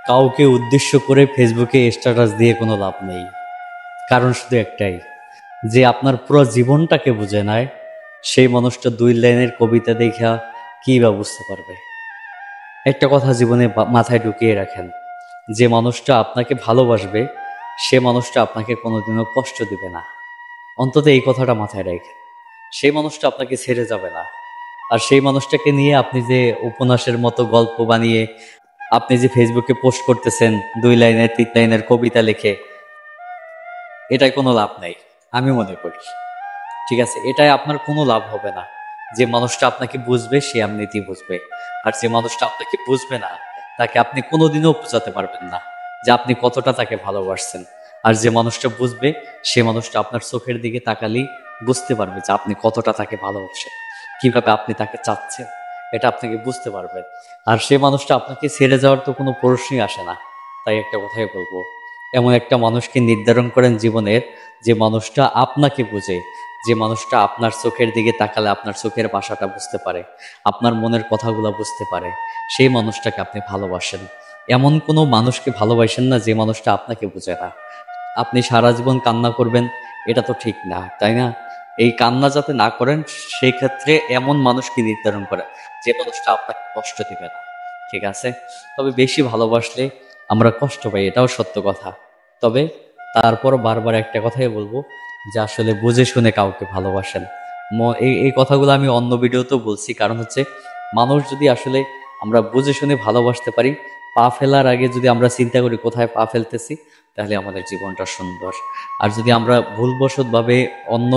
কাউকে উদ্দেশ্য করে ফেসবুকে স্ট্যাটাস দিয়ে কোনো লাভ নেই। কারণ শুধু একটাই, যে আপনার পুরো জীবনটাকে বুঝে নেয় সেই মানুষটা 2 লাইনের কবিতা দেখা কী বা বুঝতে পারবে। একটা কথা জীবনে মাথায় ঢুকিয়ে রাখেন, যে মানুষটা আপনাকে ভালোবাসবে সে মানুষটা আপনাকে কোনোদিনও কষ্ট দিবে না। অন্তত এই কথাটা মাথায় রাখেন। সেই মানুষটা আপনাকে ছেড়ে যাবে না। আর সেই মানুষটাকে নিয়ে আপনি যে উপন্যাসের মতো গল্প বানিয়ে আপনি যে ফেসবুকে পোস্ট করতেছেন 2 লাইনের 3 লাইনের কবিতা লিখে, এটাই কোনো লাভ নাই আমি মনে করি। ঠিক আছে, এটাই আপনার কোনো লাভ হবে না। যে মানুষটা আপনাকে বুঝবে সে এমনিতেই বুঝবে, আর যে মানুষটা আপনাকে বুঝবে না তাকে আপনি কোনোদিনও বোঝাতে পারবেন না যে আপনি কতটা তাকে ভালোবাসছেন। আর যে মানুষটা বুঝবে সে মানুষটা আপনার চোখের দিকে তাকালেই বুঝতে পারবে যে আপনি কতটা তাকে ভালোবাসেন, কিভাবে আপনি তাকে চাচ্ছেন, এটা আপনাকে বুঝতে পারবেন। আর সে মানুষটা আপনাকে ছেড়ে যাওয়ার তো কোনো প্রশ্নই আসে না। তাই একটা কথাই বলবো, এমন একটা মানুষকে নির্ধারণ করেন জীবনের, যে মানুষটা আপনাকে বুঝে, যে মানুষটা আপনার চোখের দিকে তাকালে আপনার চোখের ভাষাটা বুঝতে পারে, আপনার মনের কথাগুলো বুঝতে পারে, সেই মানুষটাকে আপনি ভালোবাসেন। এমন কোনো মানুষকে ভালোবাসেন না যে মানুষটা আপনাকে বুঝে না। আপনি সারা জীবন কান্না করবেন, এটা তো ঠিক না, তাই না? এই কান্না যাতে না করেন সেই ক্ষেত্রে এমন মানুষকে নির্ধারণ করে যে মানুষটা আপনাকে কষ্ট দিবে না। ঠিক আছে, তবে বেশি ভালোবাসলে আমরা কষ্ট পাই, এটাও সত্য কথা। তবে তারপর বারবার একটা কথাই বলবো, যে আসলে বুঝে শুনে কাউকে ভালোবাসেন। এই কথাগুলো আমি অন্য ভিডিওতেও বলছি। কারণ হচ্ছে, মানুষ যদি আসলে আমরা বুঝে শুনে ভালোবাসতে পারি, পা ফেলার আগে যদি আমরা চিন্তা করি কোথায় পা ফেলতেছি, তাহলে আমাদের জীবনটা সুন্দর। আর যদি আমরা ভুলবশতভাবে অন্য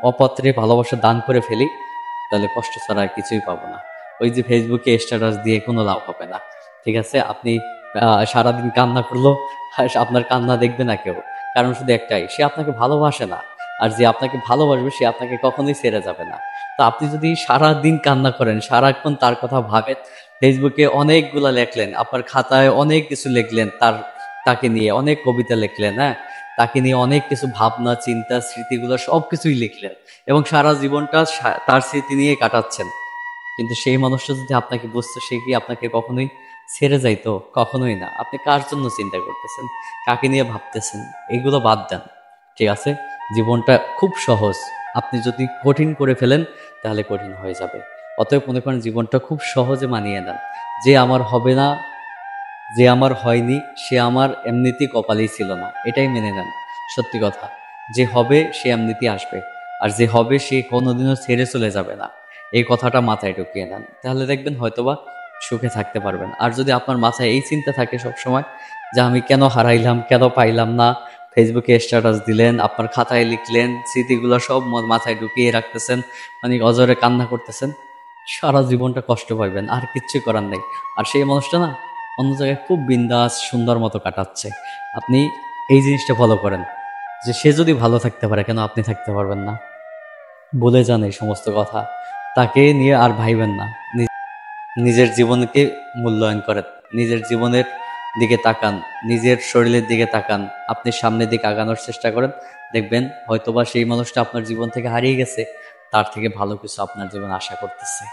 অপাত্রে ভালোবাসা দান করে ফেলি, তাহলে কষ্ট ছাড়া আর কিছুই পাবো না। ওই যে ফেসবুকে স্ট্যাটাস দিয়ে কোনো লাভ হবে না। ঠিক আছে, আপনি সারাদিন কান্না করলো, আপনার কান্না দেখবে না কেউ। কারণ শুধু একটাই, সে আপনাকে ভালোবাসে না। আর যে আপনাকে ভালোবাসবে সে আপনাকে কখনোই ছেড়ে যাবে না। তো আপনি যদি সারা দিন কান্না করেন, সারাক্ষণ তার কথা ভাবেন, ফেসবুকে অনেকগুলা লেখলেন, আপনার খাতায় অনেক কিছু লিখলেন, তাকে নিয়ে অনেক কবিতা লিখলেন, হ্যাঁ, তাকে নিয়ে অনেক কিছু ভাবনা চিন্তা স্মৃতিগুলো সব কিছুই লিখলেন, এবং সারা জীবনটা তার স্মৃতি নিয়ে কাটাচ্ছেন। কিন্তু সেই মানুষটা যদি আপনাকে বুঝতো, সে কি আপনাকে কখনোই ছেড়ে যাইতো? কখনোই না। আপনি কার জন্য চিন্তা করতেছেন, কাকে নিয়ে ভাবতেছেন, এগুলো বাদ দেন। ঠিক আছে, জীবনটা খুব সহজ। আপনি যদি কঠিন করে ফেলেন তাহলে কঠিন হয়ে যাবে। অতএব মনে করেন জীবনটা খুব সহজে মানিয়ে নেন। যে আমার হবে না, যে আমার হয়নি, সে আমার এমনিতেই কপালেই ছিল না, এটাই মেনে নেন। সত্যি কথা, যে হবে সে এমনিতেই আসবে, আর যে হবে সে কোনোদিনও ছেড়ে চলে যাবে না। এই কথাটা মাথায় ঢুকিয়ে নেন, তাহলে দেখবেন হয়তোবা সুখে থাকতে পারবেন। আর যদি আপনার মাথায় এই চিন্তা থাকে সব সময়, যে আমি কেন হারাইলাম, কেন পাইলাম না, ফেসবুকে স্ট্যাটাস দিলেন, আপনার খাতায় লিখলেন, স্মৃতিগুলো সব মাথায় ঢুকিয়ে রাখতেছেন, মানে অজরে কান্না করতেছেন, সারা জীবনটা কষ্ট পাইবেন, আর কিচ্ছু করার নেই। আর সেই মানুষটা না অন্য জায়গায় খুব বিন্দাস সুন্দর মতো কাটাচ্ছে। আপনি এই জিনিসটা ফলো করেন, যে সে যদি ভালো থাকতে পারে কেন আপনি থাকতে পারবেন না? বলে যান এই সমস্ত কথা, তাকে নিয়ে আর ভাইবেন না। নিজের জীবনকে মূল্যায়ন করেন, নিজের জীবনের দিকে তাকান, নিজের শরীরের দিকে তাকান, আপনি সামনের দিকে আগানোর চেষ্টা করেন। দেখবেন হয়তোবা সেই মানুষটা আপনার জীবন থেকে হারিয়ে গেছে, তার থেকে ভালো কিছু আপনার জীবন আশা করতেছে।